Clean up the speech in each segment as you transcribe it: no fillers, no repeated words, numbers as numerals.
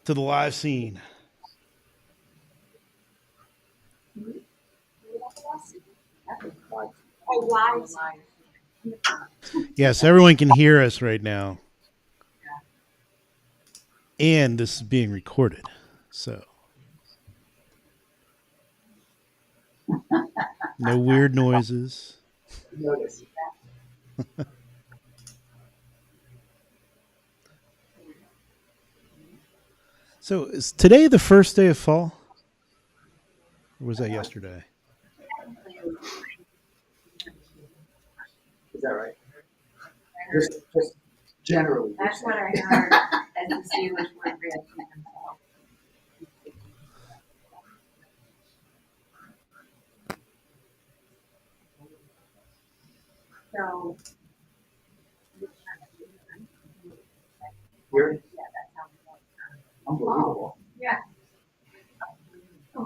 to the live scene. Yes, everyone can hear us right now. And this is being recorded. So no weird noises. Notice. So is today the first day of fall? Or was that yesterday? Is that right? Just generally. That's what I heard. And the Steelers were real. So. Here? Yeah, that sounds Unbelievable. yeah. Yeah,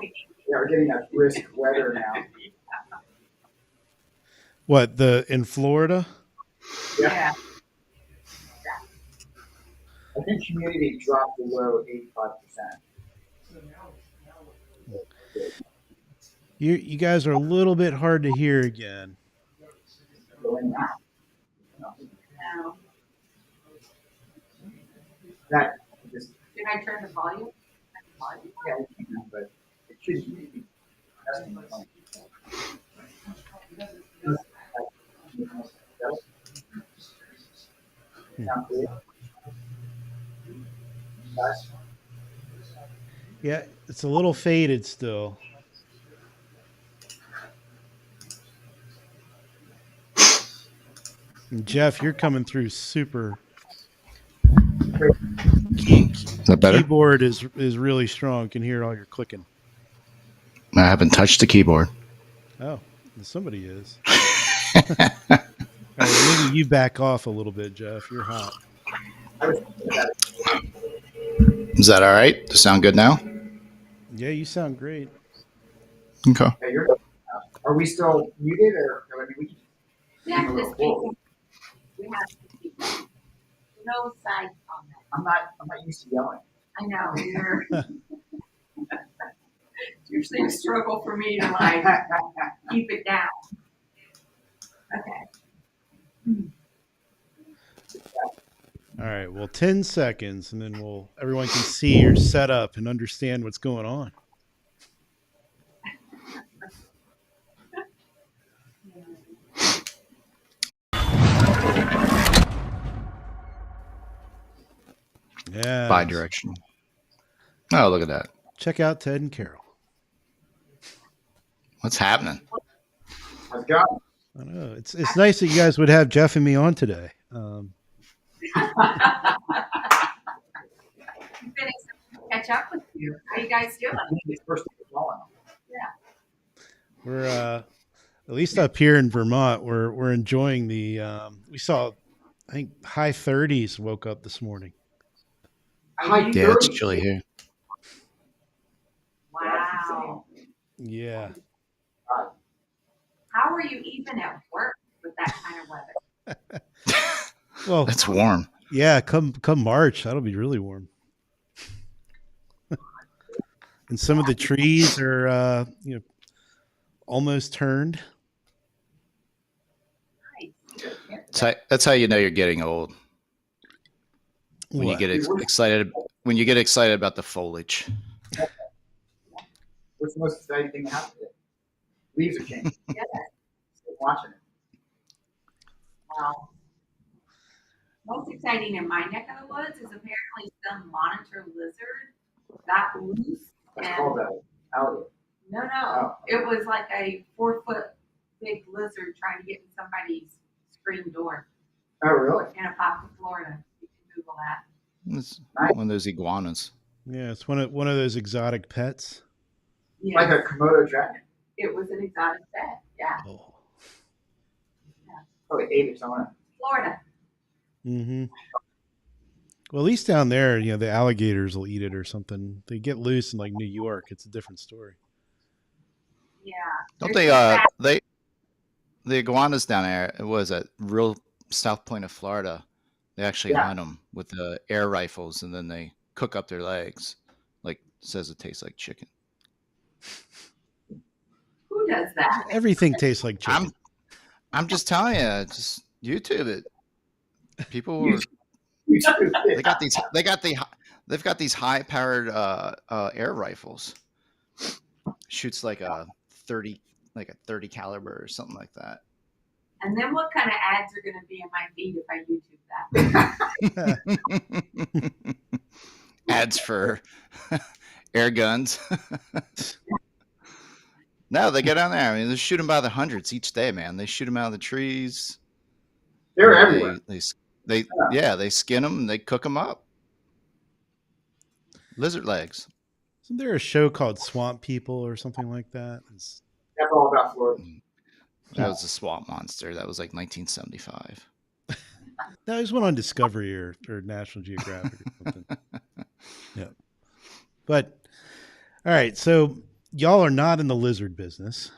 we're getting that brisk weather now. What, in Florida? Yeah. I think humidity dropped below 85%. You guys are a little bit hard to hear again. Going out. No. That just, Did I turn the volume? yeah, we can, but it shouldn't be. That's the point. Sound clear? Guys? Yeah, it's a little faded still. And Jeff, you're coming through super. Is that better? Keyboard is really strong. Can hear all your clicking. I haven't touched the keyboard. Oh, somebody is. All right, maybe you back off a little bit, Jeff. You're hot. Is that all right? Does it sound good now? Yeah, you sound great. Okay. Yeah, are we still muted or I mean, we can Yeah, this week we have to keep no side comment. I'm not used to yelling. I know you're it's usually a struggle for me to like keep it down. Okay. All right. Well, 10 seconds, and then everyone can see your setup and understand what's going on. Yeah. Bi-directional. Oh, look at that. Check out Ted and Carol. What's happening? How's it going? I know. It's nice that you guys would have Jeff and me on today. Been excited to catch up with you. How you guys doing? It's first thing falling. Yeah. We're at least up here in Vermont. We're enjoying the. We saw, I think, high 30s. Woke up this morning. Yeah, it's chilly here. Wow. Yeah. How are you even at work with that kind of weather? Well, It's warm. yeah. Come March, that'll be really warm. And some of the trees are, almost turned. That's how you know you're getting old. When What? you get excited. When you get excited about the foliage. What's the most exciting thing that happened today? Leaves are changing. Yeah. Still watching it. Wow. Most exciting in my neck of the woods is apparently some monitor lizard got loose. It's And called that alligator. no, Oh. it was like a 4-foot big lizard trying to get in somebody's screen door Oh, really? in Apopka, Florida. You can Google that. It's one of those iguanas. Yeah, it's one of those exotic pets. Yeah, Like a Komodo dragon. it was an exotic pet. Yeah, Oh. Probably ate it somewhere. Florida. Mm-hmm. Well, at least down there, the alligators will eat it or something. They get loose in like New York. It's a different story. Yeah. Don't There's they? The iguanas down there. It was at real South Point of Florida. They actually hunt them with the air rifles, and then they cook up their legs. Like says it tastes like chicken. Who does that? Everything tastes like chicken. I'm just telling you, just YouTube it. People are, they've got these high powered air rifles. Shoots like a 30 caliber or something like that. And then what kind of ads are going to be in my feed if I YouTube that? Ads for air guns. No, they get down there. I mean, they shoot them by the hundreds each day, man. They shoot them out of the trees. They're everywhere. They skin them and they cook them up. Lizard legs. Isn't there a show called Swamp People or something like that? That's all about Florida. That was a swamp monster. That was like 1975. That was one on Discovery or National Geographic or something. Yeah. But, all right. So y'all are not in the lizard business.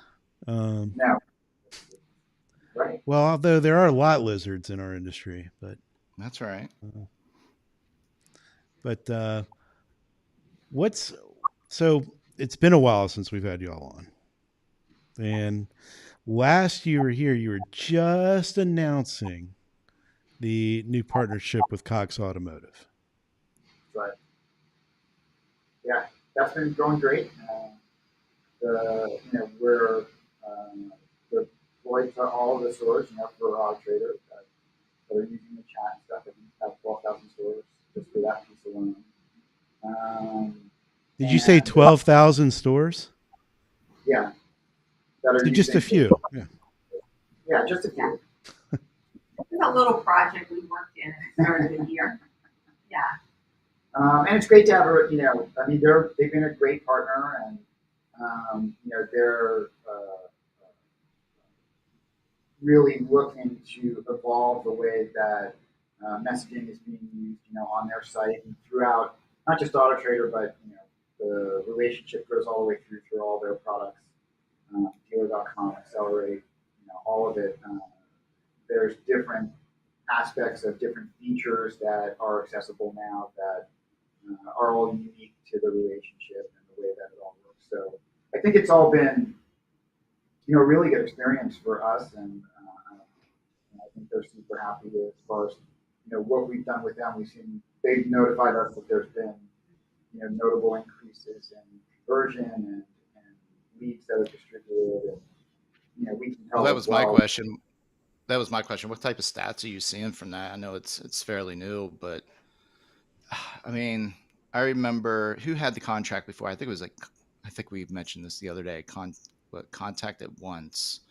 No. Right. Well, although there are a lot of lizards in our industry, but That's right. So it's been a while since we've had y'all on. And last you were here, you were just announcing the new partnership with Cox Automotive. Right. Yeah, that's been going great. We're deployed to all of the stores, for Auto Trader that are using the chat and stuff. I think we have 12,000 stores just for that piece alone. Did you say 12,000 stores? Yeah. That are So just a few. Yeah. Yeah, just a few. It's a little project we worked in at the start of the year. Yeah. And it's great to have her, they've been a great partner, and, they're really looking to evolve the way that messaging is being used, on their site and throughout, not just Auto Trader, but, the relationship goes all the way through all their products, dealer.com, Accelerate, all of it. There's different aspects of different features that are accessible now that are all unique to the relationship and the way that it all works. So I think it's all been, a really good experience for us, and I think they're super happy as far as what we've done with them. They've notified us that there's been notable increases in conversion and leads that are distributed, and we can tell. Well, that was my question. What type of stats are you seeing from that? I know it's fairly new, but I mean, I remember who had the contract before. I think we mentioned this the other day. Contact at Once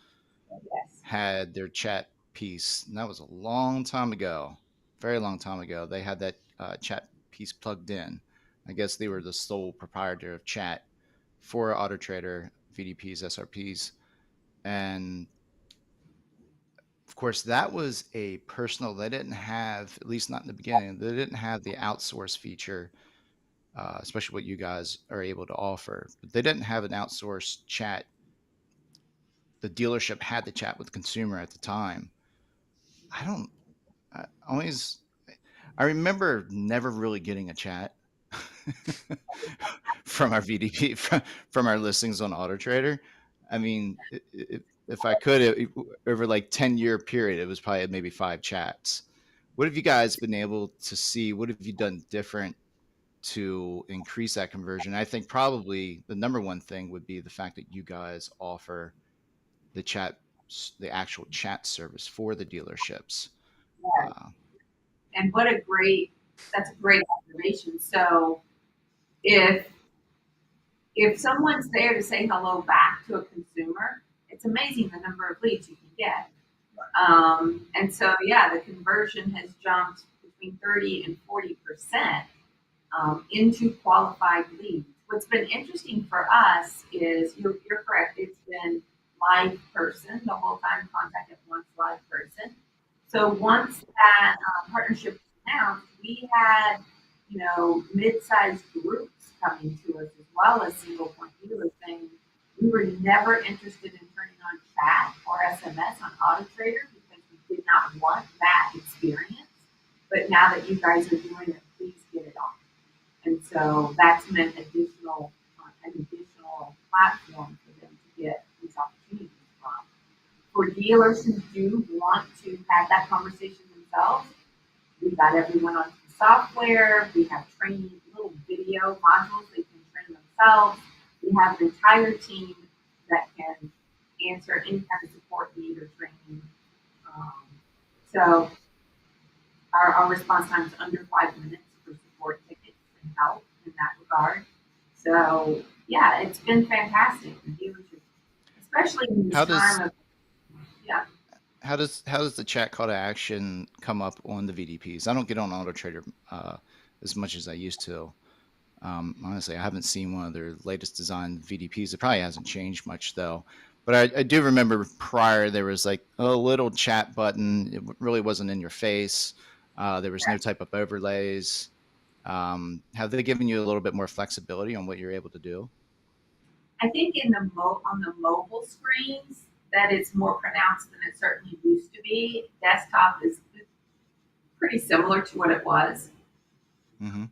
had their chat piece, and that was a long time ago, very long time ago. They had that chat piece plugged in. I guess they were the sole proprietor of chat for Auto Trader, VDPs, SRPs, and of course, that was a personal. They didn't have, at least not in the beginning, they didn't have the outsource feature, especially what you guys are able to offer. But they didn't have an outsourced chat. The dealership had to chat with the consumer at the time. I remember never really getting a chat from our VDP, from our listings on Auto Trader. I mean, if I could, over like 10-year period, it was probably maybe 5 chats. What have you guys been able to see? What have you done different to increase that conversion? I think probably the number one thing would be the fact that you guys offer the actual chat service for the dealerships. And that's a great observation. So if someone's there to say hello back to a consumer, it's amazing the number of leads you can get. And so, the conversion has jumped between 30 and 40% into qualified leads. What's been interesting for us is, you're correct, it's been live person the whole time, Contact at Once live person. So once that partnership was announced, we had, mid-sized groups coming to us as well as single point dealers saying we were never interested in turning on chat or SMS on Auto Trader because we did not want that experience. But now that you guys are doing it, please get it on. so that's meant an additional platform for them to get these opportunities from. For dealers who do want to have that conversation themselves, we've got everyone on the software. We have training, little video modules they can train themselves. We have an entire team that can answer any kind of support need or training. So our response time is under 5 minutes for support tickets and help in that regard. So yeah, it's been fantastic. The dealership, especially in this time of How does the chat call to action come up on the VDPs? I don't get on AutoTrader as much as I used to. Honestly, I haven't seen one of their latest design VDPs. It probably hasn't changed much though. But I do remember prior there was like a little chat button. It really wasn't in your face. There was no type of overlays. Have they given you a little bit more flexibility on what you're able to do? I think on the mobile screens that it's more pronounced than it certainly used to be. Desktop is pretty similar to what it was. Mm-hmm.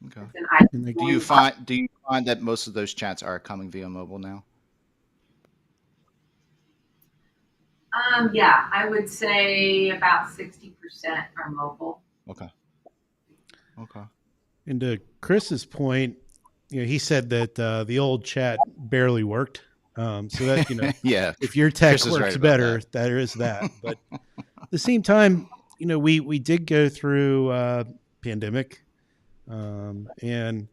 Okay. Do you find that most of those chats are coming via mobile now? Yeah, I would say about 60% are mobile. Okay. And to Chris's point, he said that the old chat barely worked. So that, yeah, if your tech Chris works right better, there is that. But at the same time, we did go through pandemic, and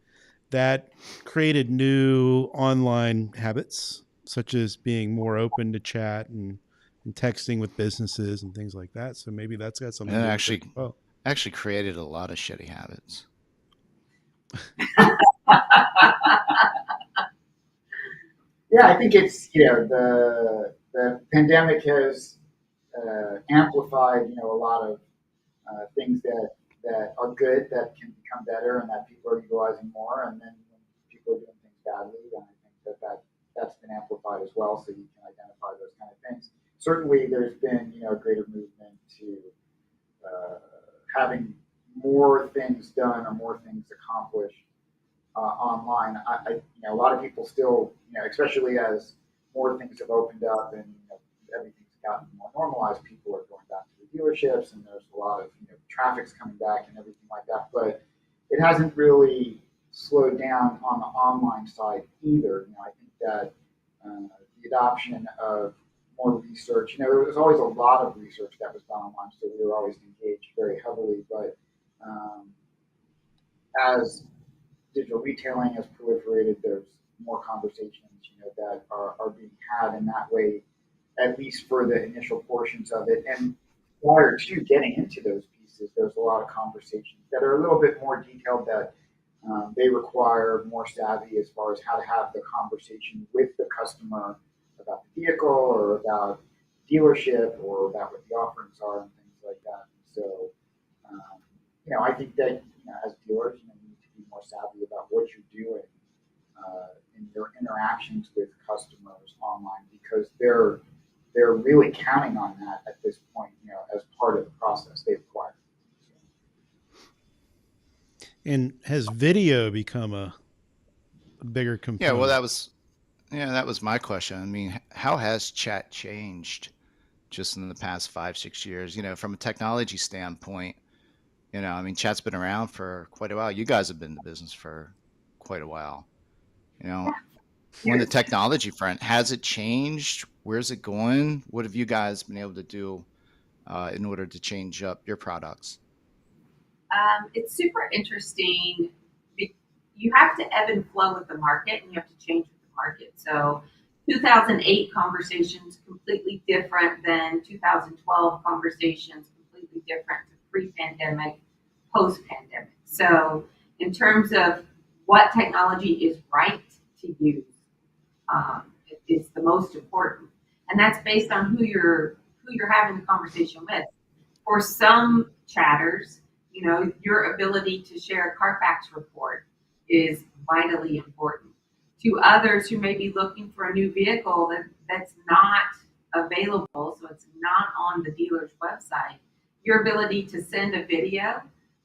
that created new online habits, such as being more open to chat and texting with businesses and things like that. So maybe that's got something to do with it as well. Actually created a lot of shitty habits. Yeah, I think it's the pandemic has amplified a lot of things that are good that can become better and that people are utilizing more, and then when people are doing things badly, then I think that's been amplified as well. So you can identify those kind of things. Certainly, there's been a greater movement to having more things done or more things accomplished online. A lot of people still, especially as more things have opened up and everything's gotten more normalized, people are going back to the dealerships, and there's a lot of traffic's coming back and everything like that. But it hasn't really slowed down on the online side either. I think that the adoption of more research, there was always a lot of research that was done online, so we were always engaged very heavily. But as digital retailing has proliferated, there's more conversations, that are being had in that way, at least for the initial portions of it. And prior to getting into those pieces, there's a lot of conversations that are a little bit more detailed, that they require more savvy as far as how to have the conversation with the customer about the vehicle or about dealership or about what the offerings are and things like that. So, I think that as dealers, you need to be more savvy about what you're doing in your interactions with customers online, because they're really counting on that at this point, as part of the process they've acquired. And has video become a bigger component? Yeah, well, that was my question. I mean, how has chat changed just in the past 5-6 years? From a technology standpoint, chat's been around for quite a while. You guys have been in the business for quite a while. On the technology front, has it changed? Where's it going? What have you guys been able to do in order to change up your products? It's super interesting. You have to ebb and flow with the market, and you have to change with the market. So 2008 conversations completely different than 2012 conversations, completely different to pre-pandemic, post-pandemic. So in terms of what technology is right to use, is the most important, and that's based on who you're having the conversation with. For some chatters, your ability to share a Carfax report is vitally important. To others who may be looking for a new vehicle that's not available, so it's not on the dealer's website, your ability to send a video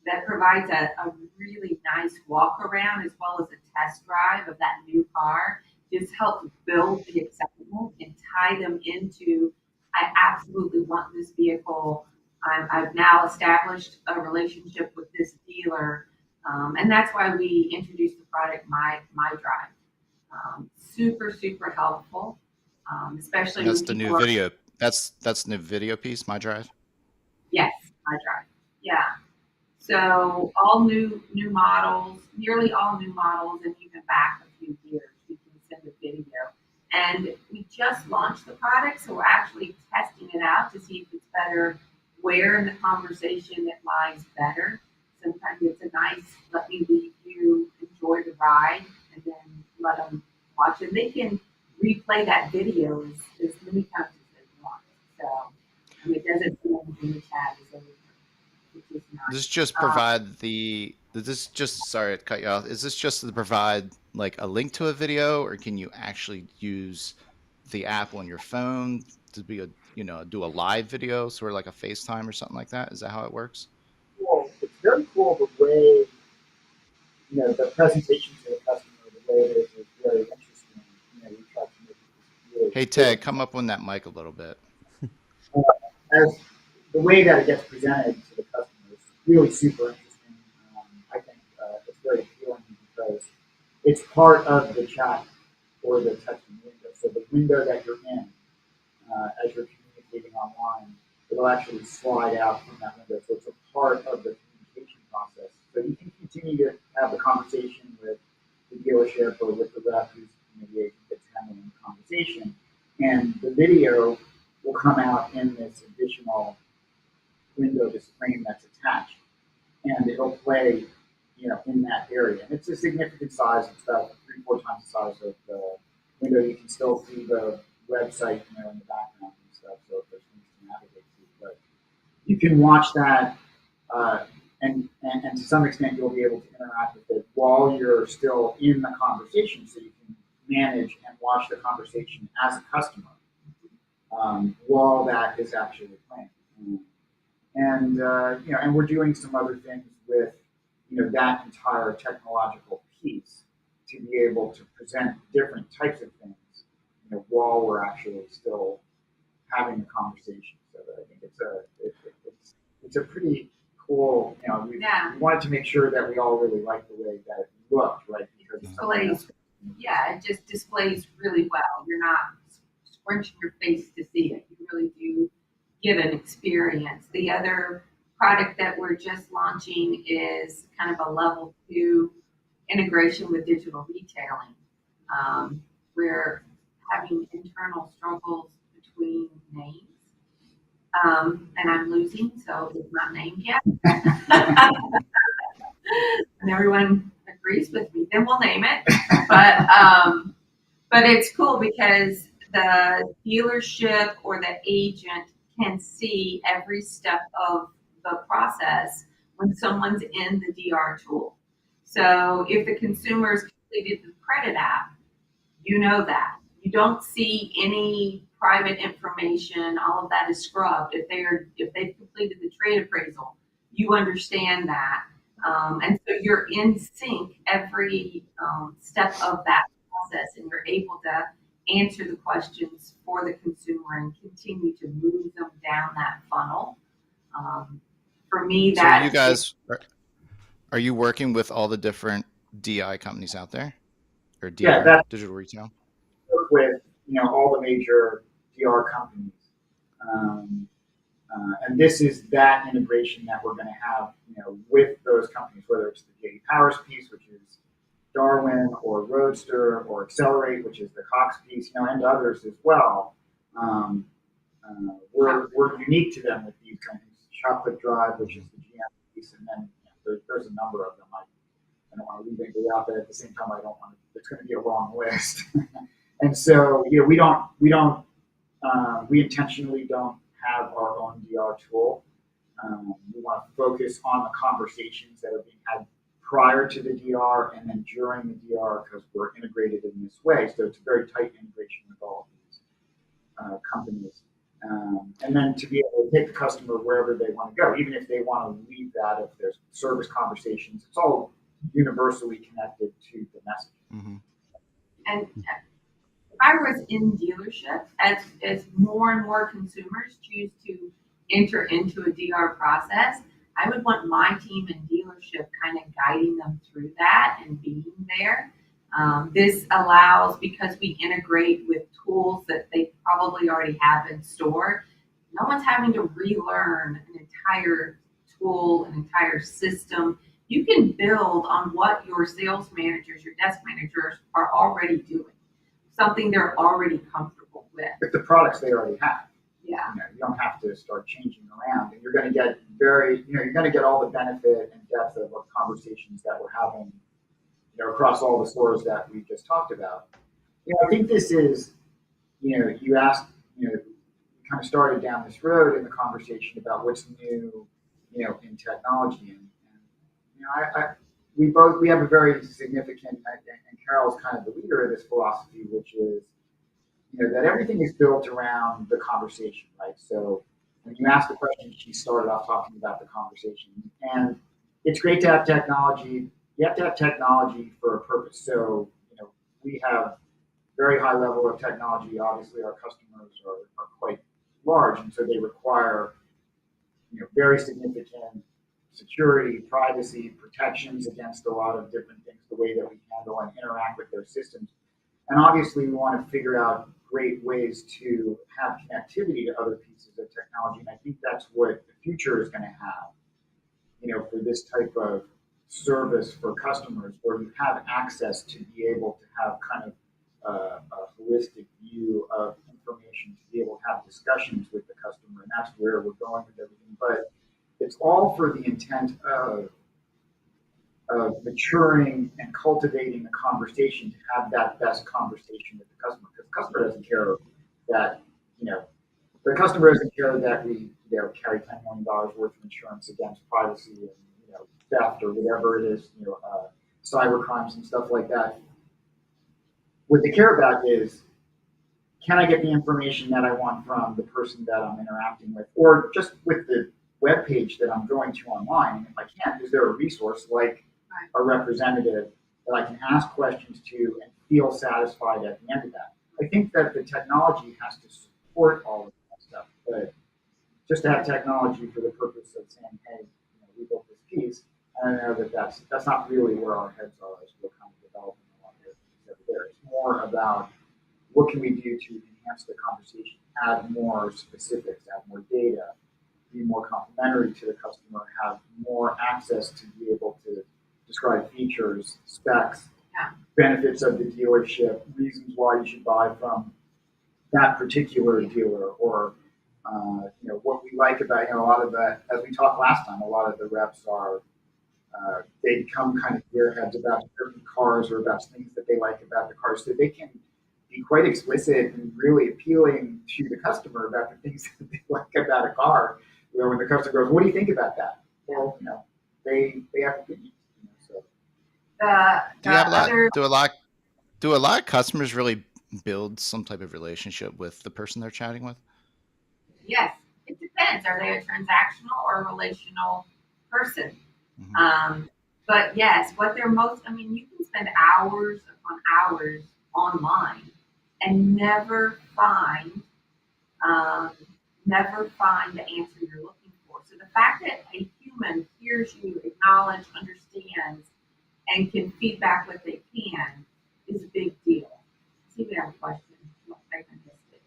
that provides a really nice walk around as well as a test drive of that new car. Just helps build the excitement and tie them into, I absolutely want this vehicle. I've now established a relationship with this dealer, and that's why we introduced the product My Drive. Super helpful, especially And that's when the people new are, video. That's the new video piece, My Drive. yes, My Drive. Yeah. So all new models, nearly all new models, and even back a few years, we can send a video. And we just launched the product, so we're actually testing it out to see if it's better, where in the conversation it lies better. Sometimes it's a nice, let me leave you, enjoy the ride, and then let them watch it. They can replay that video as many times as they want. So it doesn't feel anything the tab is over, which is Does nice. this just provide does this just, sorry to cut you off, is this just to provide like a link to a video, or can you actually use the app on your phone to be do a live video, sort of like a FaceTime or something like that? Is that how it works? Cool. It's very cool the way, the presentation to the customer, the way it is very interesting. We try to make it really Hey clear. Ted, come up on that mic a little bit. As the way that it gets presented to the customer is really super interesting. I think it's very appealing because it's part of the chat or the texting window. So the window that you're in, as you're communicating online, it'll actually slide out from that window. So it's a part of the communication process. So you can continue to have the conversation with the dealership or with the rep who's the agent that's handling the conversation, and the video will come out in this additional window, this frame that's attached, and it'll play, in that area. And it's a significant size. It's about 3-4 times the size of the window. You can still see the website, in the background and stuff. So if there's things to navigate to, but you can watch that, and to some extent you'll be able to interact with it while you're still in the conversation. So you can manage and watch the conversation as a customer while that is actually playing. And and we're doing some other things with that entire technological piece to be able to present different types of things while we're actually still having the conversation. So that I think it's a pretty cool. We wanted to make sure that we all really liked the way that it looked, right? Because Displays, yeah, it just displays really well. You're not scrunching your face to see it. You really do get an experience. The other product that we're just launching is kind of a level 2 integration with digital retailing. We're having internal struggles between names, and I'm losing, so it's not named yet. And everyone agrees with me, then we'll name it. But it's cool because the dealership or the agent can see every step of the process when someone's in the DR tool. So if the consumer's completed the credit app, you know that. You don't see any private information, all of that is scrubbed. If they've completed the trade appraisal, you understand that. And so you're in sync every step of that process, and you're able to answer the questions for the consumer and continue to move them down that funnel. For me, So that you guys, are you working with all the different DI companies out there, or DR, that's digital retail? with all the major DR companies. And this is that integration that we're going to have, with those companies, whether it's the JD Powers piece, which is Darwin, or Roadster, or Accelerate, which is the Cox piece, and others as well. We're unique to them with these companies. Chocolate Drive, which is the GM piece, and then there's a number of them. I don't want to leave anybody out, but at the same time, I don't want to. It's going to be a long list. And so, we intentionally don't have our own DR tool. We want to focus on the conversations that are being had prior to the DR and then during the DR, because we're integrated in this way. So it's a very tight integration with all of these companies. And then to be able to take the customer wherever they want to go, even if they want to leave that, if there's service conversations, it's all universally connected to the message. Mm-hmm. And if I was in dealership, as more and more consumers choose to enter into a DR process, I would want my team in dealership kind of guiding them through that and being there. This allows, because we integrate with tools that they probably already have in store, no one's having to relearn an entire tool, an entire system. You can build on what your sales managers, your desk managers are already doing, something they're already comfortable with. With the products they already have. Yeah. You don't have to start changing around, and you're going to get you're going to get all the benefit and depth of conversations that we're having, across all the stores that we just talked about. I think this is, you asked, kind of started down this road in the conversation about what's new, in technology, and we have a very significant, and Carol's kind of the leader of this philosophy, which is, that everything is built around the conversation, right? So when you ask the question, she started off talking about the conversation, and it's great to have technology. You have to have technology for a purpose. So, we have very high level of technology. Obviously, our customers are quite large, and so they require, very significant security, privacy, protections against a lot of different things, the way that we handle and interact with their systems. And obviously, we want to figure out great ways to have connectivity to other pieces of technology. And I think that's what the future is going to have, for this type of service for customers, where you have access to be able to have kind of a holistic view of information, to be able to have discussions with the customer. And that's where we're going with everything. But it's all for the intent of maturing and cultivating the conversation to have that best conversation with the customer. Because the customer doesn't care that, the customer doesn't care that we, carry $10 million worth of insurance against privacy and, theft or whatever it is, cyber crimes and stuff like that. What they care about is, can I get the information that I want from the person that I'm interacting with, or just with the web page that I'm going to online? And if I can't, is there a resource like a representative that I can ask questions to and feel satisfied at the end of that? I think that the technology has to support all of that stuff, but just to have technology for the purpose of saying, hey, we built this piece, I know that that's not really where our heads are as we're kind of developing a lot of things over there. It's more about what can we do to enhance the conversation, add more specifics, add more data, be more complimentary to the customer, have more access to be able to describe features, specs, benefits of the dealership, reasons why you should buy from that particular dealer, or what we like about, a lot of that, as we talked last time, a lot of the reps are, they become kind of gearheads about certain cars or about things that they like about the cars, so they can be quite explicit and really appealing to the customer about the things that they like about a car. When the customer goes, what do you think about that? Well, they have opinions. So. Do a lot of customers really build some type of relationship with the person they're chatting with? Yes, it depends. Are they a transactional or a relational person? Mm-hmm. But yes, what they're most, you can spend hours upon hours online and never find the answer you're looking for. So the fact that a human hears you, acknowledges, understands, and can feedback what they can is a big deal. See if we have a question. I missed it.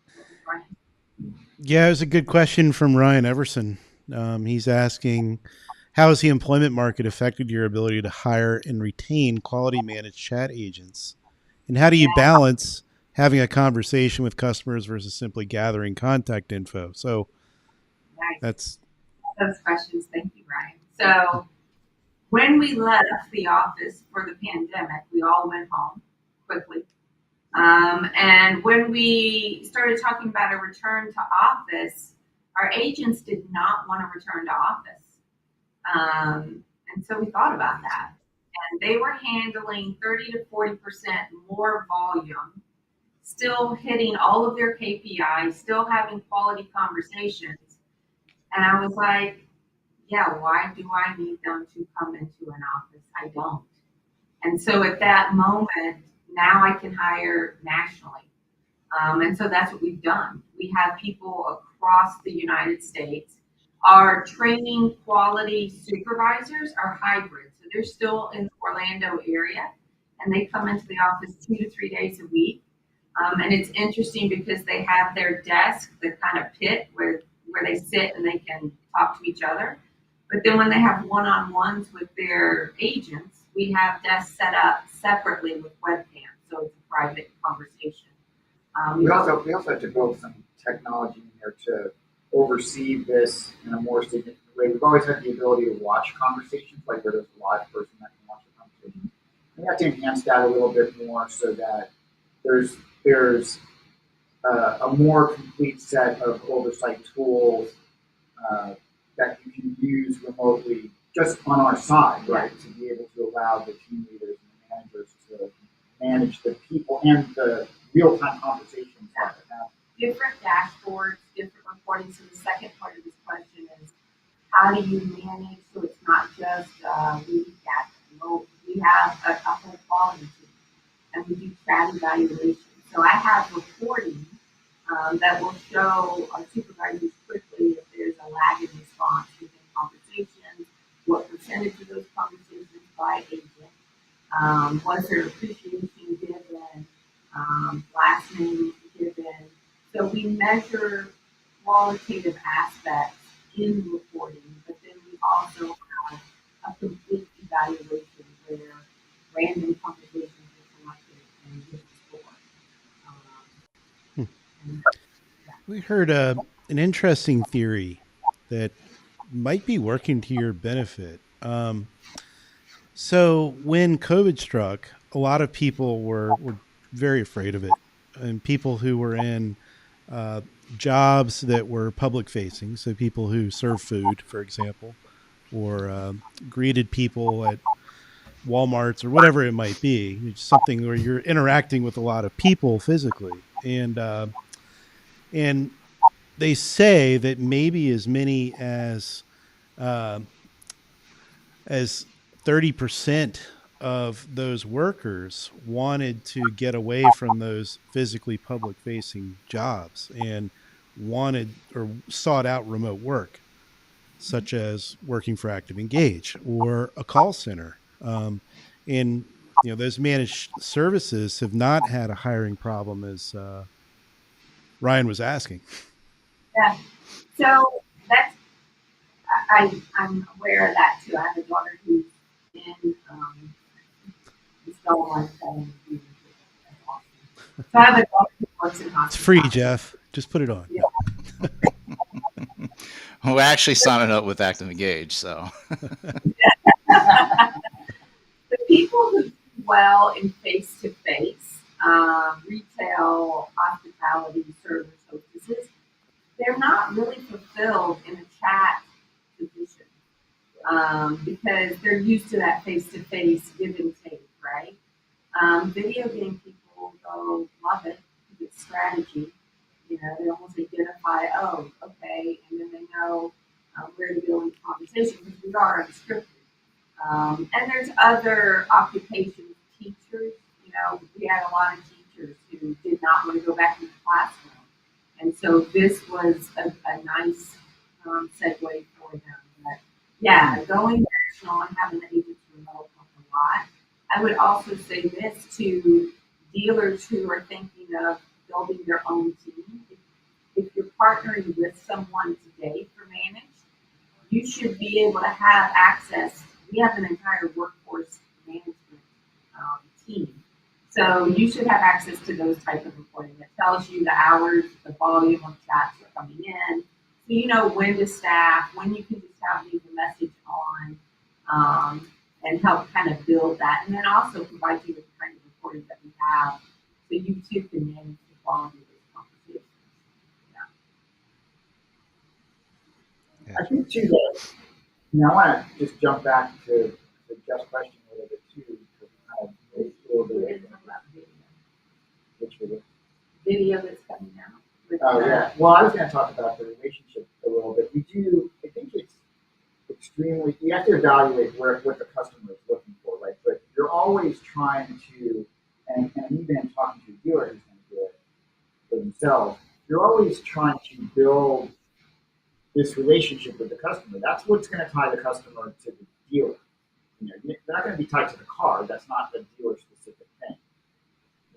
Yeah, it was a good question from Ryan Everson. He's asking, how has the employment market affected your ability to hire and retain quality managed chat agents? And how do you balance having a conversation with customers versus simply gathering contact info? So that's those questions. Thank you, Ryan. So when we left the office for the pandemic, we all went home quickly. And when we started talking about a return to office, our agents did not want to return to office. And so we thought about that. And they were handling 30 to 40% more volume still hitting all of their KPIs, still having quality conversations. And I was like, yeah, why do I need them to come into an office? I don't. And so at that moment, now I can hire nationally. And so that's what we've done. We have people across the United States. Our training quality supervisors are hybrid. So they're still in the Orlando area and they come into the office 2 to 3 days a week. And it's interesting because they have their desk, the kind of pit where they sit and they can talk to each other. But then when they have one-on-ones with their agents, we have desks set up separately with webcams. So it's a private conversation. We also have to build some technology in there to oversee this in a more significant way. We've always had the ability to watch conversations, like where there's a live person that can watch the conversation. We have to enhance that a little bit more so that there's a more complete set of oversight tools that you can use remotely just on our side, right, to be able to allow the team leaders and the managers to manage the people and the real-time conversations that happen. Different dashboards, different reporting. So the second part of this question is, how do you manage so it's not just lead gathering? We have a whole quality team, and we do chat evaluation. So I have reporting that will show our supervisors quickly if there's a lag in response within conversations, what percentage of those conversations by agent, was there appreciation given, last name given. So we measure qualitative aspects in reporting, but then we also have a complete evaluation where random conversations are selected and given score. We heard an interesting theory that might be working to your benefit. So when COVID struck, a lot of people were very afraid of it, and people who were in jobs that were public facing, so people who serve food, for example, or greeted people at Walmarts or whatever it might be, it's something where you're interacting with a lot of people physically, and they say that maybe as many as 30% of those workers wanted to get away from those physically public facing jobs and wanted or sought out remote work, such as working for ActivEngage or a call center. And those managed services have not had a hiring problem, as Ryan was asking. Yeah. So that's I'm aware of that too. I have a daughter who's in Stellar Selling. That's awesome. So I have a daughter who works in hospitality. It's free, Jeff. Just put it on. Yeah. We're actually signing up with ActivEngage, so. The people who do well in face-to-face, retail, hospitality, service, hostesses, they're not really fulfilled in a chat position because they're used to that face-to-face give and take, right? Video game people go love it because it's strategy. They almost identify, oh, okay, and then they know where to go in the conversation because we are unscripted. And there's other occupations, teachers. We had a lot of teachers who did not want to go back to the classroom. And so this was a nice segue for them. But yeah, going national and having the agents remote helped a lot. I would also say this to dealers who are thinking of building their own team. If you're partnering with someone today for managed, you should be able to have access. We have an entire workforce management team. So you should have access to those type of reporting that tells you the hours, the volume of chats that are coming in. So you know when to staff, when you can just have leave a message on, and help kind of build that. And then also provide you with the kind of reporting that we have so you too can manage the quality of those conversations. I think too, I want to just jump back to Jeff's question a little bit too, because we kind of moved a little bit away from that. Which was it? video that's coming out. Oh yeah. Well, I was going to talk about the relationship a little bit. We do. I think it's extremely. You have to evaluate what the customer is looking for, right? But you're always trying to, and even in talking to a dealer who's going to do it for themselves, you're always trying to build this relationship with the customer. That's what's going to tie the customer to the dealer. They're not going to be tied to the car. That's not the dealer specific thing.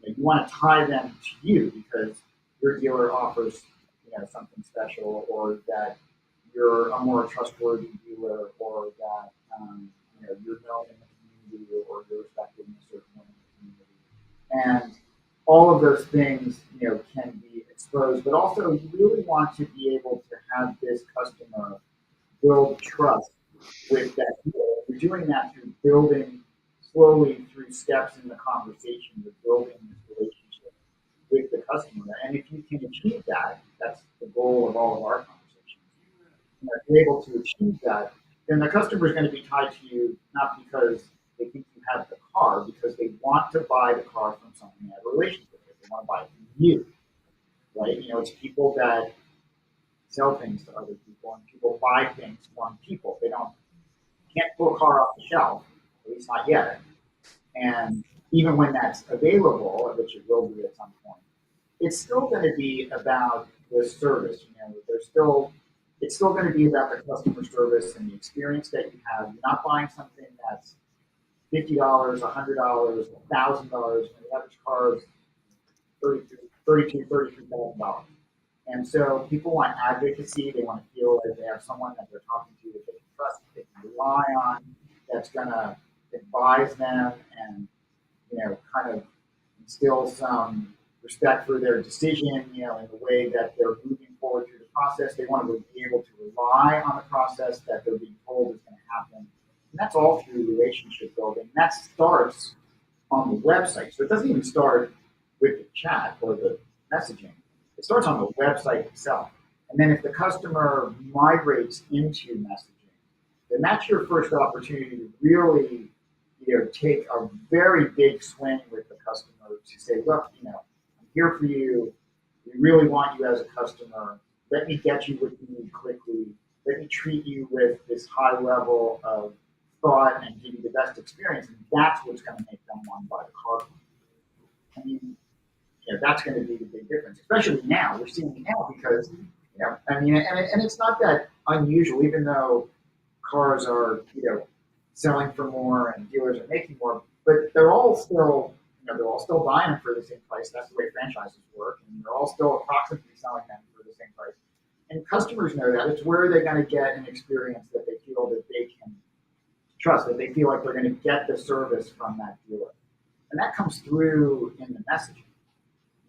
You want to tie them to you because your dealer offers something special, or that you're a more trustworthy dealer, or that you're known in the community, or you're respected in a certain way in the community. And all of those things can be exposed, but also you really want to be able to have this customer build trust with that dealer. You're doing that through building slowly through steps in the conversation. You're building this relationship with the customer. And if you can achieve that, that's the goal of all of our conversations. If you're able to achieve that, then the customer is going to be tied to you, not because they think you have the car, because they want to buy the car from someone they have a relationship with. They want to buy it from you, right? It's people that sell things to other people, and people buy things from people. They can't pull a car off the shelf, at least not yet. And even when that's available, which it will be at some point, it's still going to be about the service. It's still going to be about the customer service and the experience that you have. You're not buying something that's $50, $100, $1,000, and the average car is $33,000. And so people want advocacy. They want to feel like they have someone that they're talking to that they can trust, that they can rely on, that's going to advise them and, kind of instill some respect for their decision, in the way that they're moving forward through the process. They want to be able to rely on the process that they're being told is going to happen. And that's all through relationship building. That starts on the website. So it doesn't even start with the chat or the messaging. It starts on the website itself. And then if the customer migrates into messaging, then that's your first opportunity to really, take a very big swing with the customer to say, look, I'm here for you. We really want you as a customer. Let me get you what you need quickly. Let me treat you with this high level of thought and give you the best experience. And that's what's going to make them want to buy the car. I mean, that's going to be the big difference, especially now. We're seeing it now because, and it's not that unusual, even though cars are, selling for more and dealers are making more, but they're all still, buying them for the same price. That's the way franchises work, and they're all still approximately selling them for the same price. And customers know that. It's where they're going to get an experience that they feel that they can trust, that they feel like they're going to get the service from that dealer. And that comes through in the messaging.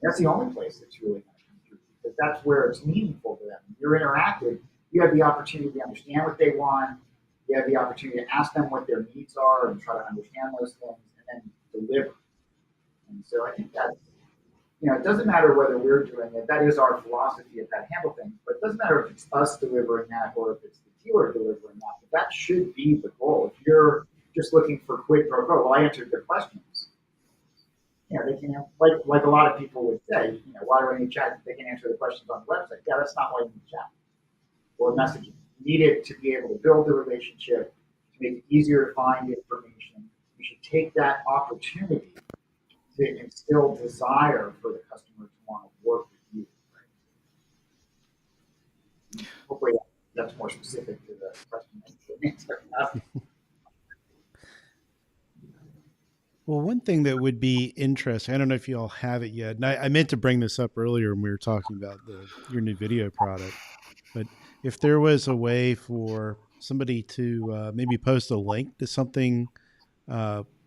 That's the only place it's really going to come through, because that's where it's meaningful to them. If you're interactive, you have the opportunity to understand what they want. You have the opportunity to ask them what their needs are and try to understand those things and then deliver. And so I think that, it doesn't matter whether we're doing it. That is our philosophy of how to handle things. But it doesn't matter if it's us delivering that or if it's the dealer delivering that. But that should be the goal. If you're just looking for quid pro quo, well, I answered their questions. They can, like a lot of people would say, why do I need chat? They can answer the questions on the website. Yeah, that's not why you need chat or messaging. You need it to be able to build the relationship, to make it easier to find information. You should take that opportunity to instill desire for the customer to want to work with you. Right? Hopefully that's more specific to the question. Well, one thing that would be interesting, I don't know if you all have it yet, and I meant to bring this up earlier when we were talking about your new video product, but if there was a way for somebody to maybe post a link to something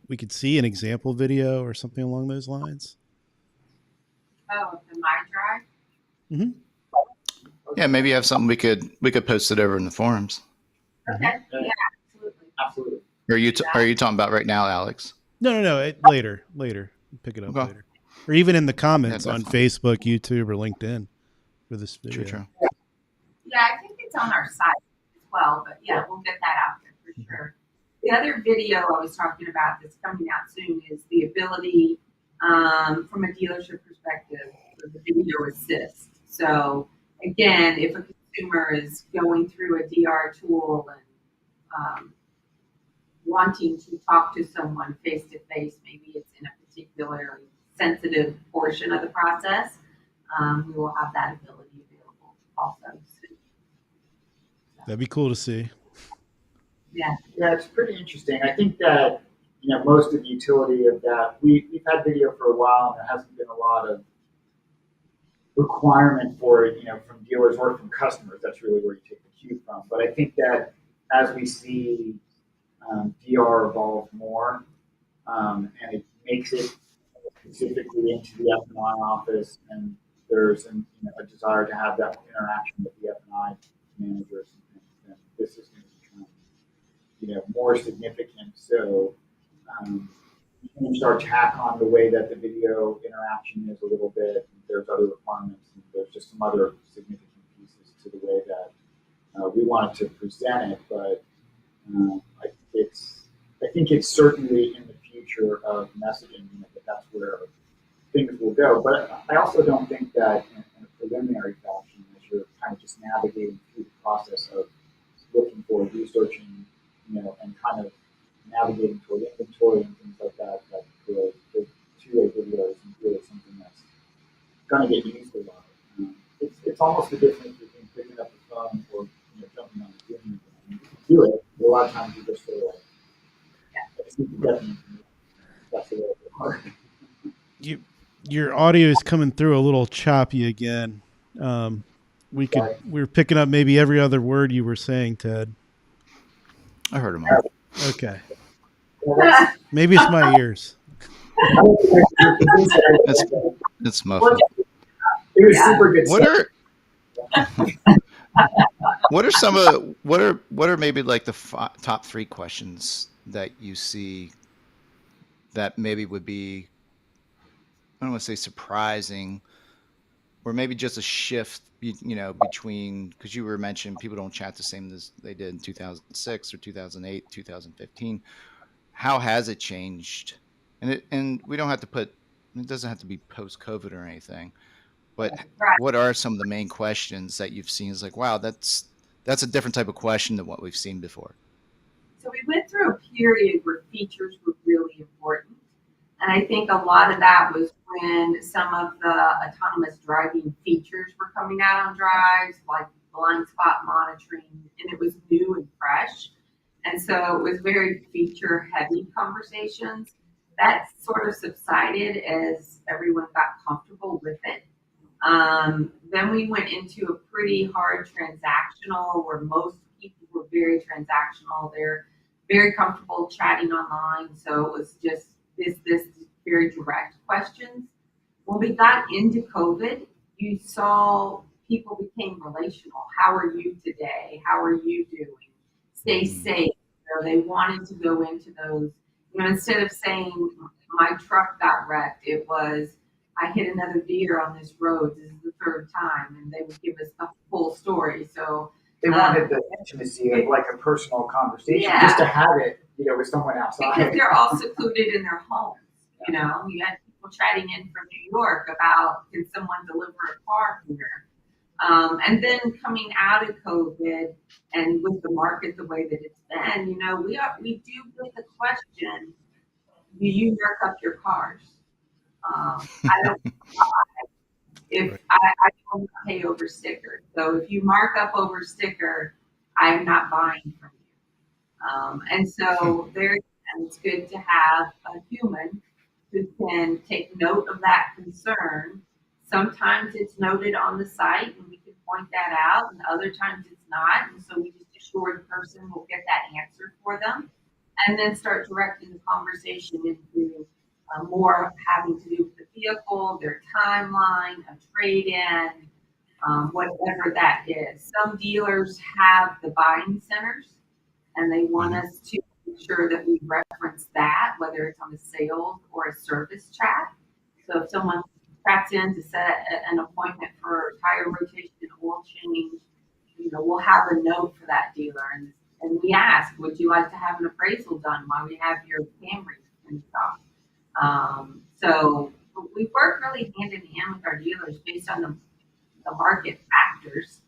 we could see, an example video or something along those lines. Oh, the My Drive? Yeah, maybe you have something we could post it over in the forums. Okay. Yeah, Absolutely. Are you talking about right now, Alex? No. Later. Pick it up later. Or even in the comments on Facebook, YouTube, or LinkedIn for this video. True. Yeah, I think it's on our site as well, but yeah, we'll get that out there for sure. The other video I was talking about that's coming out soon is the ability, from a dealership perspective, the video assist. So again, if a consumer is going through a DR tool and wanting to talk to someone face to face, maybe it's in a particularly sensitive portion of the process, we will have that ability available also. That'd be cool to see. Yeah. Yeah, it's pretty interesting. I think that most of the utility of that we've had video for a while, and there hasn't been a lot of requirement for it, from dealers or from customers. That's really where you take the cue from. But I think that as we see DR evolve more, and it makes it specifically into the F&I office, and there's a desire to have that interaction with the F&I managers, and this is going to become more significant. So you can start to tack on the way that the video interaction is a little bit. There's other requirements, and there's just some other significant pieces to the way that we wanted to present it. But I think it's certainly in the future of messaging that that's where things will go. But I also don't think that in a preliminary fashion, as you're kind of just navigating through the process of looking for, researching, and kind of navigating toward inventory and things like that, that the two-way video is really something that's going to get used a lot. It's almost the difference between picking up the phone or jumping on the Zoom. You can do it, but a lot of times you just sort of like, that's a little bit hard. Your audio is coming through a little choppy again. We're picking up maybe every other word you were saying, Ted. I heard them all. Okay. Maybe it's my ears. That's muffled. It was super good. What are maybe like the top 3 questions that you see that maybe would be, I don't want to say surprising, or maybe just a shift, between, because you were mentioning people don't chat the same as they did in 2006 or 2008, 2015. How has it changed? And we don't have to it doesn't have to be post-COVID or anything, but what are some of the main questions that you've seen? It's like, wow, that's a different type of question than what we've seen before. So we went through a period where features were really important. And I think a lot of that was when some of the autonomous driving features were coming out on drives, like blind spot monitoring, and it was new and fresh. And so it was very feature heavy conversations. That sort of subsided as everyone got comfortable with it. Then we went into a pretty hard transactional, where most people were very transactional. They're very comfortable chatting online. So it was just this very direct questions. When we got into COVID, you saw people became relational. How are you today? How are you doing? Stay safe. They wanted to go into those, instead of saying my truck got wrecked, it was, I hit another deer on this road. This is the 3rd time, and they would give us the full story. So they wanted the intimacy of like a personal conversation, just to have it, with someone outside. Because they're all secluded in their homes. You had people chatting in from New York about, can someone deliver a car here? And then coming out of COVID and with the market the way that it's been, we do get the question, do you mark up your cars? I don't I don't pay over sticker. So if you mark up over sticker, I'm not buying from you. And so it's good to have a human who can take note of that concern. Sometimes it's noted on the site and we can point that out, and other times it's not. And so we just assure the person will get that answer for them, and then start directing the conversation into more having to do with the vehicle, their timeline, a trade-in, whatever that is. Some dealers have the buying centers, and they want us to make sure that we reference that, whether it's on a sales or a service chat. So if someone chats in to set an appointment for tire rotation, oil change, we'll have a note for that dealer. And we ask, would you like to have an appraisal done while we have your Camry in stock? So we work really hand in hand with our dealers based on the market factors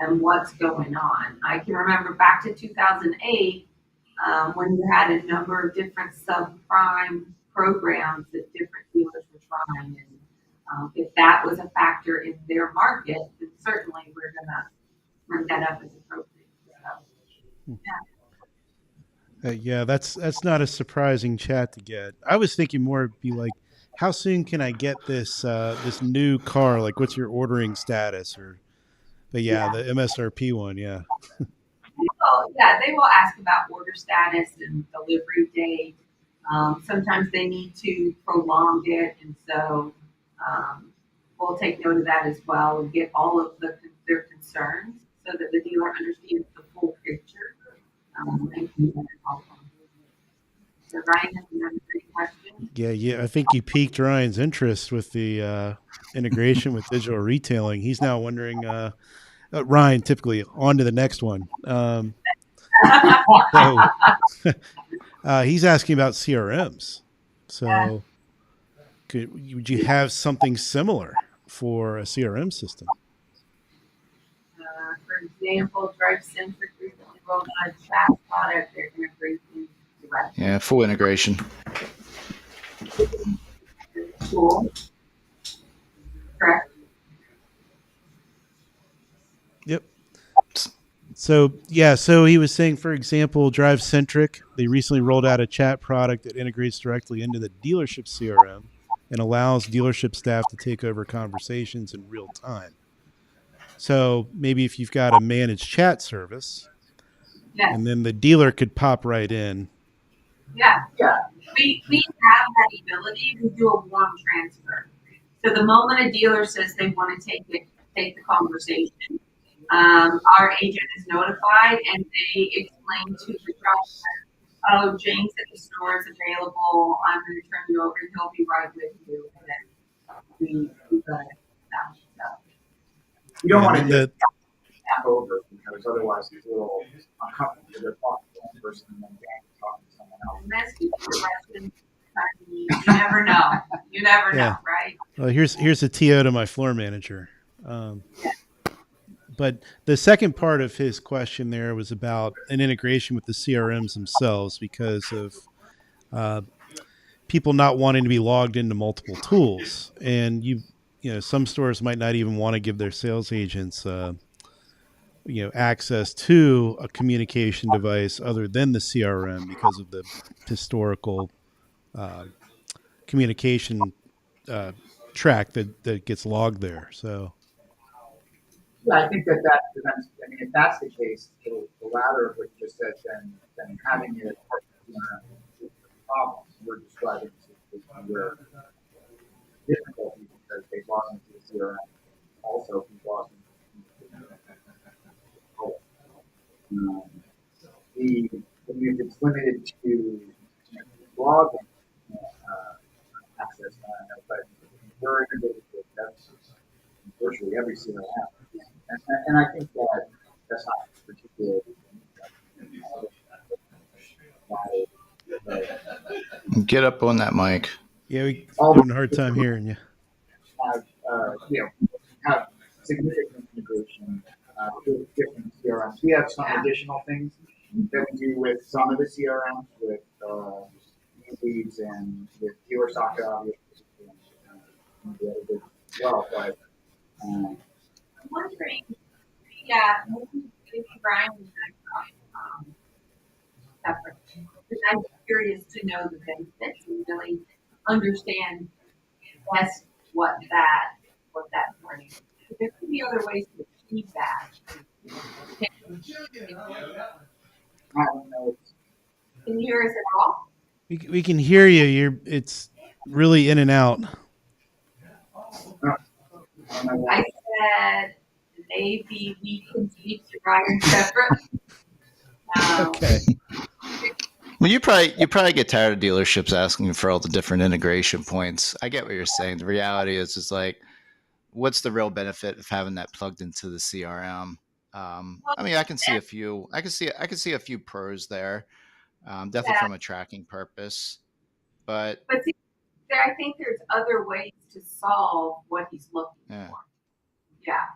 and what's going on. I can remember back to 2008 when you had a number of different subprime programs that different dealers were trying. And if that was a factor in their market, then certainly we're going to bring that up as appropriate. So, Yeah, that's not a surprising chat to get. I was thinking more it'd be like, how soon can I get this new car? Like, what's your ordering status? Or, but yeah, the MSRP one, yeah. They will ask about order status and delivery date. Sometimes they need to prolong it, and so we'll take note of that as well and get all of their concerns so that the dealer understands the full picture. And can help them. So Ryan has another great question. Yeah. I think you piqued Ryan's interest with the integration with digital retailing. He's now wondering, Ryan, typically on to the next one. So he's asking about CRMs. So would you have something similar for a CRM system? For example, DriveCentric recently rolled out a chat product. They're integrating directly. Yeah, full integration. Cool. Correct. Yep. So he was saying, for example, DriveCentric, they recently rolled out a chat product that integrates directly into the dealership CRM and allows dealership staff to take over conversations in real time. So maybe if you've got a managed chat service, and then the dealer could pop right in. Yeah. We have that ability. We do a warm transfer. So the moment a dealer says they want to take the conversation, our agent is notified and they explain to the driver, oh, James at the store is available. I'm going to turn you over and he'll be right with you. And then we got it. You don't want to just tap over because otherwise it's a little uncomfortable. They're talking to one person and then talking to someone else. And that's the question. You never know. You never know, right? Well, here's a TO to my floor manager. But the second part of his question there was about an integration with the CRMs themselves because of people not wanting to be logged into multiple tools. And some stores might not even want to give their sales agents access to a communication device other than the CRM because of the historical communication track that gets logged there. So yeah, I think that prevents. I mean, if that's the case, the latter of what you just said, then having it part of the problem we're describing is a situation where difficulty because they've lost into the CRM. Also, we've lost into if it's limited to blog access, but we're integrated with virtually every CRM. And I think that's not particularly Get up on that mic. Yeah, we're having a hard time hearing you. Have significant integration with different CRMs. We have some additional things that we do with some of the CRMs, with leads and with dealer stock obviously, and the other bits as well. But I'm wondering, maybe Brian and I separate. Because I'm curious to know the benefits and really understand best what that brings. There could be other ways to achieve that. I don't know. Can you hear us at all? We can hear you. It's really in and out. I said maybe we can speak to Brian separate. Okay. Well, you probably get tired of dealerships asking for all the different integration points. I get what you're saying. The reality is like, what's the real benefit of having that plugged into the CRM? I mean, I can see a few. I can see a few pros there, definitely from a tracking purpose. But see, I think there's other ways to solve what he's looking Yeah. for. Yeah.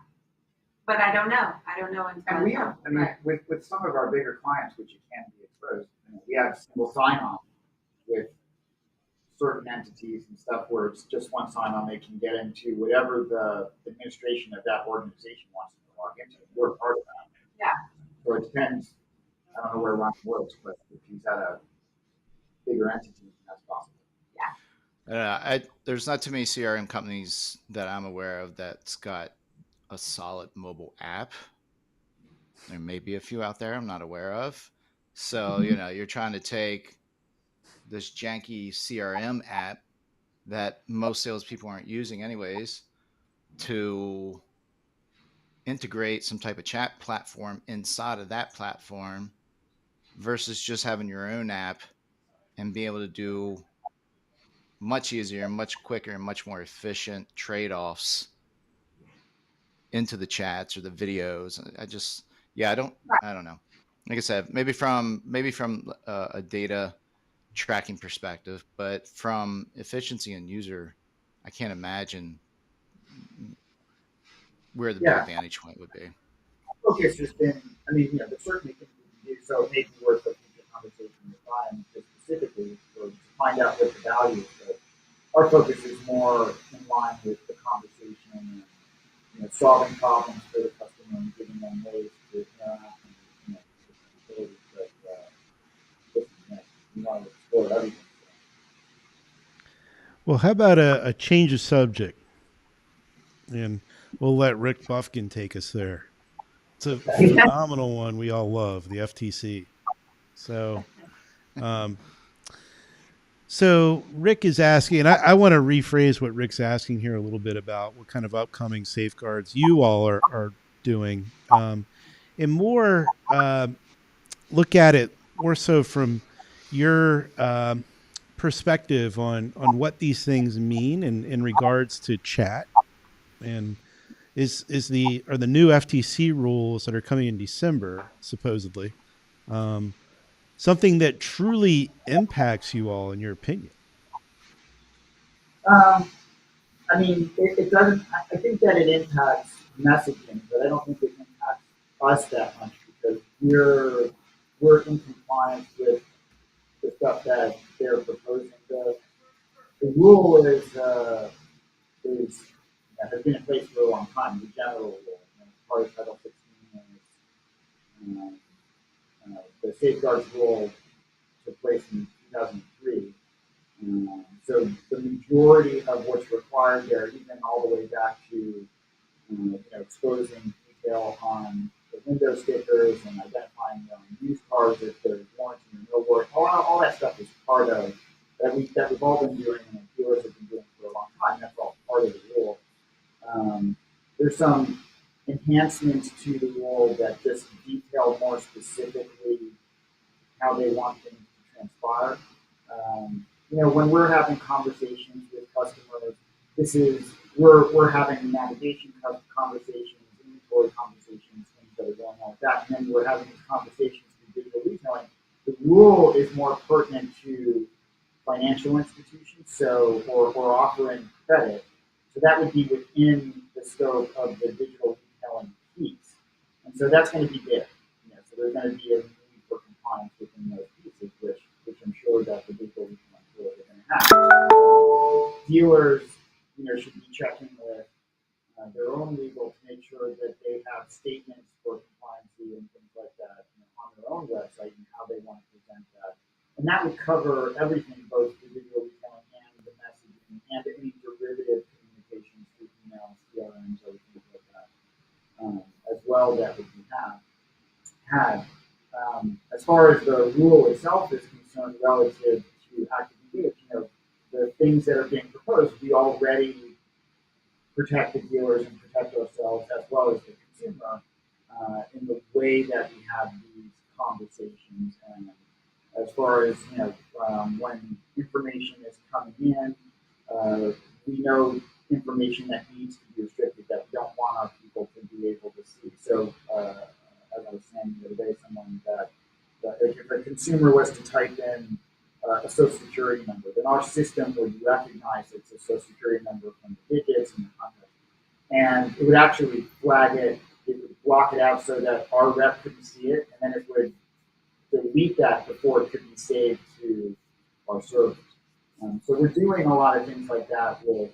But I don't know. I don't know. And we have, I mean, Right. with some of our bigger clients, which you can be exposed, we have single sign-on with certain entities and stuff where it's just one sign-on. They can get into whatever the administration of that organization wants them to log into. We're part of that. Yeah. So it depends. I don't know where Ron works, but if he's at a bigger entity, that's possible. There's not too many CRM companies that I'm aware of that's got a solid mobile app. There may be a few out there I'm not aware of. So, you're trying to take this janky CRM app that most salespeople aren't using anyways to integrate some type of chat platform inside of that platform versus just having your own app and be able to do much easier, much quicker, and much more efficient trade-offs into the chats or the videos. I don't know. Like I said, maybe from a data tracking perspective, but from efficiency and user, I can't imagine where the big advantage point would be. Focus has been, I mean, there's certainly things we can do, so it may be worth a future conversation with Ryan just specifically to find out what the value is. But our focus is more in line with the conversation and solving problems for the customer and giving them ways to interact and capabilities. But we want to explore everything. Well, how about a change of subject? And we'll let Rick Buffkin take us there. It's a phenomenal one we all love, the FTC. So, Rick is asking, and I want to rephrase what Rick's asking here a little bit about what kind of upcoming safeguards you all are doing, and more look at it more so from your perspective on what these things mean in regards to chat, and are the new FTC rules that are coming in December supposedly something that truly impacts you all, in your opinion? I mean, it doesn't. I think that it impacts messaging, but I don't think it impacts us that much because we're in compliance with the stuff that they're proposing. The rule has been in place for a long time. The general rule, part of Title 16, and the safeguards rule took place in 2003. So the majority of what's required there, even all the way back to exposing detail on the window stickers and identifying used cars if there's warranty or no warranty, all that stuff is part of that we've all been doing and dealers have been doing for a long time. That's all part of the rule. There's some enhancements to the rule that just detail more specifically how they want things to transpire. When we're having conversations with customers, we're having navigation conversations, inventory conversations, things that are going on with that, and then we're having these conversations through digital retailing. The rule is more pertinent to financial institutions, or offering credit. So that would be within the scope of the digital retailing piece, and so that's going to be there. So there's going to be a need for compliance within those pieces, which I'm sure that the digital retailing tools are going to have. Dealers, should be checking with their own legal to make sure that they have statements for compliancy and things like that on their own website and how they want to present that. And that would cover everything, both the digital retailing and the messaging and any derivative communications through email, CRMs, other things like that, as well that would be had. As far as the rule itself is concerned, relative to ActivEngage, the things that are being proposed, we already protect the dealers and protect ourselves as well as the consumer in the way that we have these conversations. And as far as when information is coming in, we know information that needs to be restricted that we don't want our people to be able to see. So as I was saying the other day, someone that if a consumer was to type in a social security number, then our system would recognize it's a social security number from the digits and the contact. And it would actually flag it, it would block it out so that our rep couldn't see it, and then it would delete that before it could be saved to our servers. So we're doing a lot of things like that with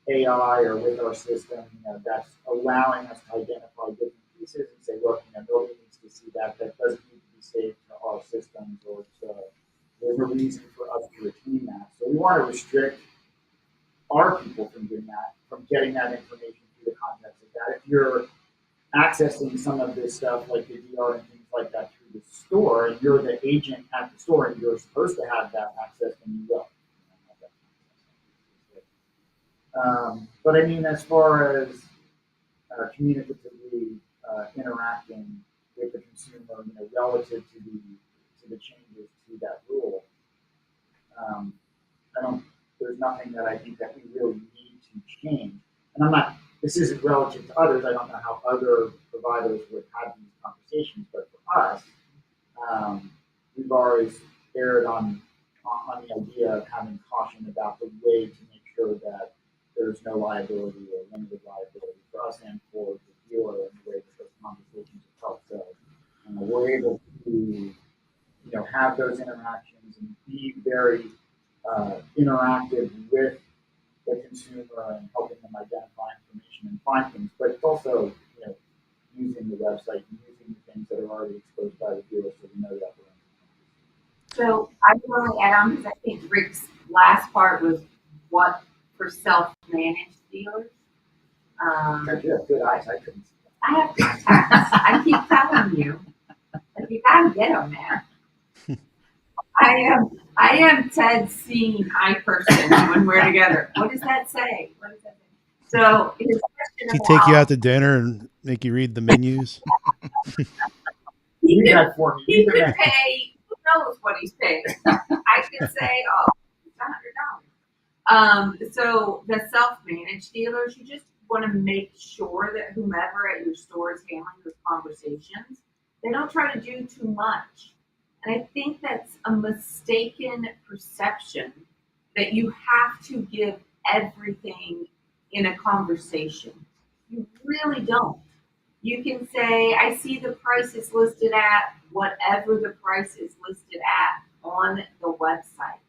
AI or with our system, that's allowing us to identify different pieces and say, look, nobody needs to see that. That doesn't need to be saved to our systems, or there's a reason for us to retain that. So we want to restrict our people from doing that, from getting that information through the context of that. If you're accessing some of this stuff like the DR and things like that through the store, and you're the agent at the store and you're supposed to have that access, then you will. But I mean, as far as communicatively interacting with the consumer, relative to the changes to that rule, there's nothing that I think that we really need to change. And this isn't relative to others. I don't know how other providers would have these conversations, but for us, we've always erred on the idea of having caution about the way to make sure that there's no liability or limited liability for us and for the dealer in the way that those conversations are held. So we're able to, have those interactions and be very interactive with the consumer and helping them identify information and find things. But it's also, using the website and using the things that are already exposed by the dealer, so we know that we're in. So I can only add on, because I think Rick's last part was what for self-managed dealers. You have good eyes. I couldn't see that. I have contacts. I keep telling you, like, you gotta get them there. I am Ted's seeing eye person when we're together. What does that say? What does that say? So his question Does he take you out to dinner and make you read the menus? He could pay, who knows what he's paying. I could say, oh, it's $100. So the self-managed dealers, you just want to make sure that whomever at your store is handling those conversations, they don't try to do too much. And I think that's a mistaken perception that you have to give everything in a conversation. You really don't. You can say, I see the price is listed at whatever the price is listed at on the website.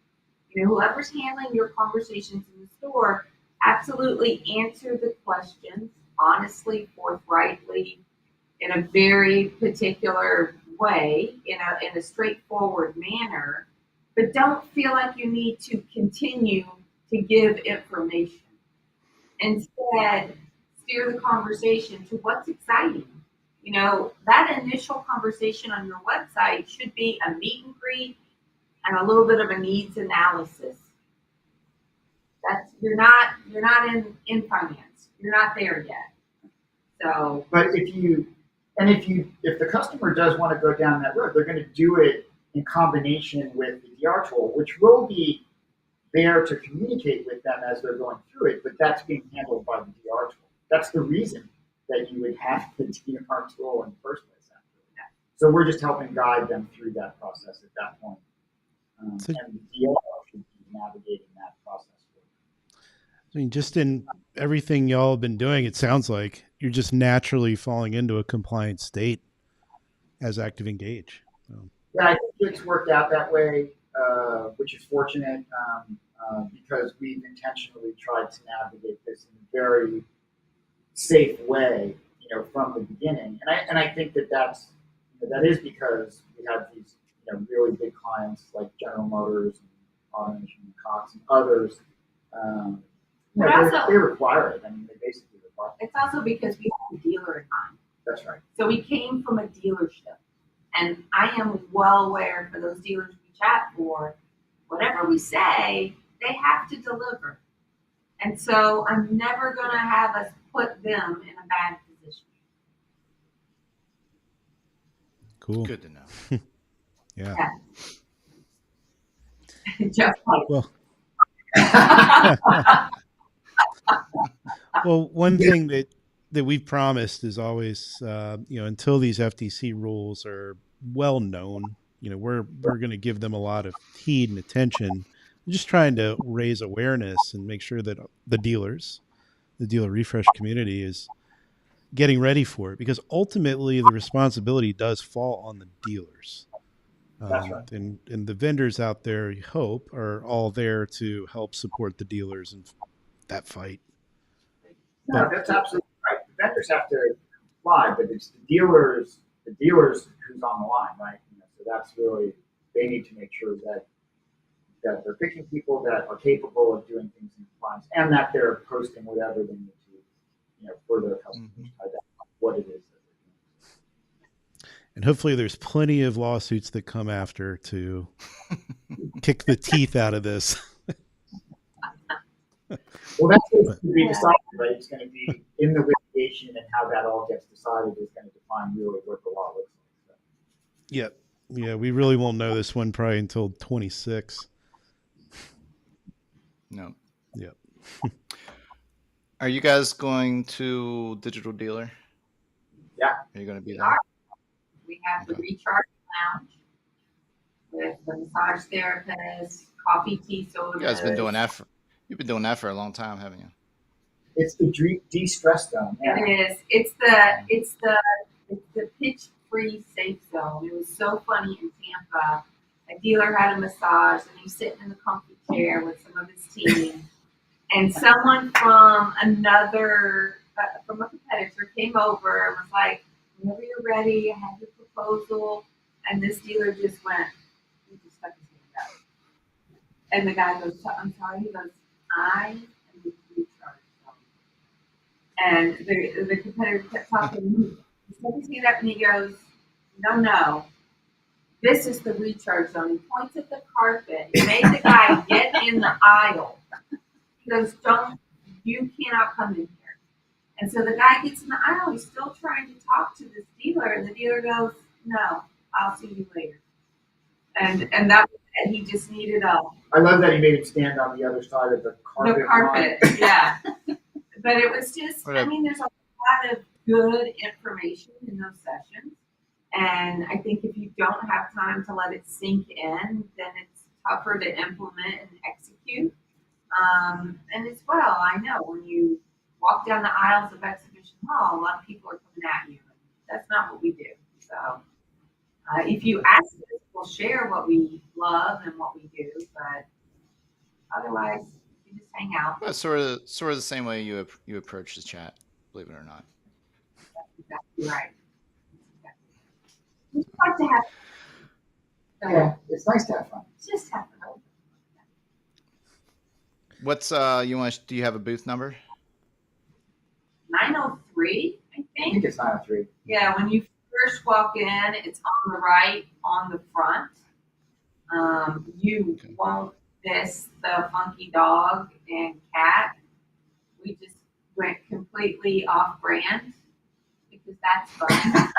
Whoever's handling your conversations in the store, absolutely answer the questions honestly, forthrightly, in a very particular way, in a straightforward manner, but don't feel like you need to continue to give information. Instead, steer the conversation to what's exciting. That initial conversation on your website should be a meet and greet and a little bit of a needs analysis. You're not in finance. You're not there yet. So, but if the customer does want to go down that road, they're going to do it in combination with the DR tool, which will be there to communicate with them as they're going through it, but that's being handled by the DR tool. That's the reason that you would have the DR tool in the first place. So we're just helping guide them through that process at that point. And the DR should be navigating that process. I mean, just in everything y'all have been doing, it sounds like you're just naturally falling into a compliant state as ActivEngage. Yeah, I think it's worked out that way, which is fortunate because we've intentionally tried to navigate this in a very safe way, from the beginning. And I think that is because we have these, really big clients like General Motors, and Automation, and Cox, and others. They require it. I mean, they basically require it. It's also because we have a dealer in mind. That's right. So we came from a dealership. And I am well aware for those dealers we chat for, whatever we say, they have to deliver. And so I'm never going to have us put them in a bad position. Cool. Good to know. Yeah. Just like. Well, well, one thing that we've promised is always, until these FTC rules are well known we're going to give them a lot of heed and attention, just trying to raise awareness and make sure that the dealers, the dealer refresh community, is getting ready for it, because ultimately the responsibility does fall on the dealers. That's right. And the vendors out there, you hope, are all there to help support the dealers in that fight. No, that's absolutely right. The vendors have to comply, but it's the dealers who's on the line, right? So that's really, they need to make sure that they're picking people that are capable of doing things in compliance, and that they're posting whatever they need to, for their customers to identify what it is that they're doing. And hopefully there's plenty of lawsuits that come after to kick the teeth out of this. Well, that's what's going to be decided, right? It's going to be in the litigation, and how that all gets decided is going to define really what the law looks like. So. Yep. Yeah, we really won't know this one probably until 26. No. Yep. Are you guys going to Digital Dealer? Yeah. Are you going to be there? We have the recharge lounge with the massage therapist, coffee, tea, soda. You guys been doing that you've been doing that for a long time, haven't you? It's the de-stress zone. Yeah. It is. It's the pitch-free safe zone. It was so funny in Tampa. A dealer had a massage, and he was sitting in the comfy chair with some of his team, and someone from from a competitor came over and was like, "Whenever you're ready, I have your proposal." And this dealer just went, he just stuck his hand out. And the guy goes, "I'm sorry." He goes, "I am the recharge zone." And the competitor kept talking. He stuck his hand up and he goes, No. This is the recharge zone." He points at the carpet. He made the guy get in the aisle. He goes, you cannot come in here. And so the guy gets in the aisle. He's still trying to talk to this dealer. And the dealer goes, "No, I'll see you later." And that was it. He just needed I love that he made him stand on the other side of the carpet. the carpet. Yeah. But it was just, there's a lot of good information in those sessions. And I think if you don't have time to let it sink in, then it's tougher to implement and execute. And as well, I know when you walk down the aisles of Exhibition Hall, a lot of people are coming at you. That's not what we do. So if you ask us, we'll share what we love and what we do. But otherwise, you just hang out. Well, sort of the same way you approach the chat, believe it or not. That's exactly right. We just like to have. Yeah, it's nice to have fun. Just have fun. What's do you have a booth number? 903, I I think. think it's 903. Yeah, when you first walk in, it's on the right, on the front. You won't miss the funky dog and cat. We just went completely off-brand because that's fun.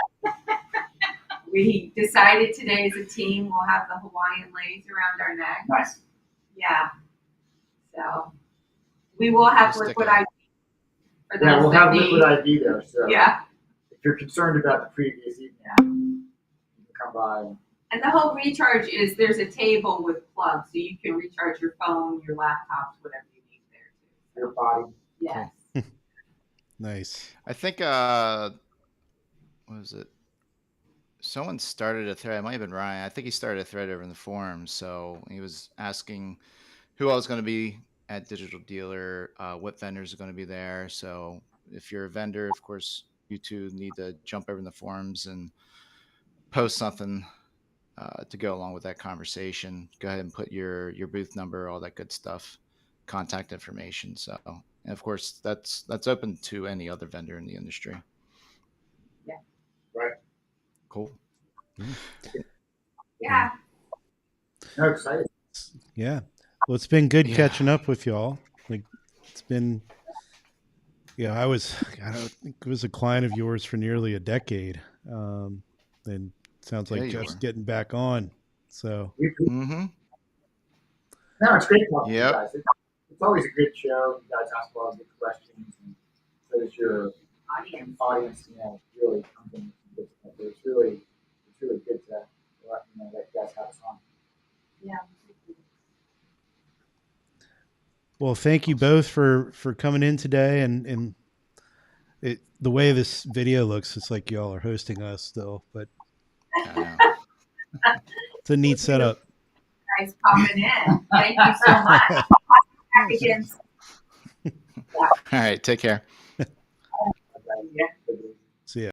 We decided today as a team we'll have the Hawaiian lace around our neck. Nice. Yeah. So we will have liquid ID. Yeah, we'll have liquid ID there. So yeah. If you're concerned about the previous evening, you can come by. And the whole recharge is there's a table with plugs, so you can recharge your phone, your laptops, whatever you need there too. Your body. Yes. Nice. I think what was it? Someone started a thread. It might have been Ryan. I think he started a thread over in the forum. So he was asking who else is going to be at Digital Dealer, what vendors are going to be there. So if you're a vendor, of course, you two need to jump over in the forums and post something to go along with that conversation. Go ahead and put your booth number, all that good stuff, contact information. So, and of course, that's open to any other vendor in the industry. Yeah. Right. Cool. Yeah. No, excited. Yeah. Well, it's been good catching up with y'all. Like, it's been, I think it was a client of yours for nearly a decade. And sounds like Jeff's getting back on. So. No, it's great talking to you guys. It's always a good show. You guys ask a lot of good questions, and so does your audience. Really comes in. It's really good to that you guys have us on. Yeah. Well, thank you both for coming in today, and the way this video looks, it's like y'all are hosting us still, but I know. it's a neat setup. Guys coming in. Thank you so much. Back again. All right. Take care. Yeah.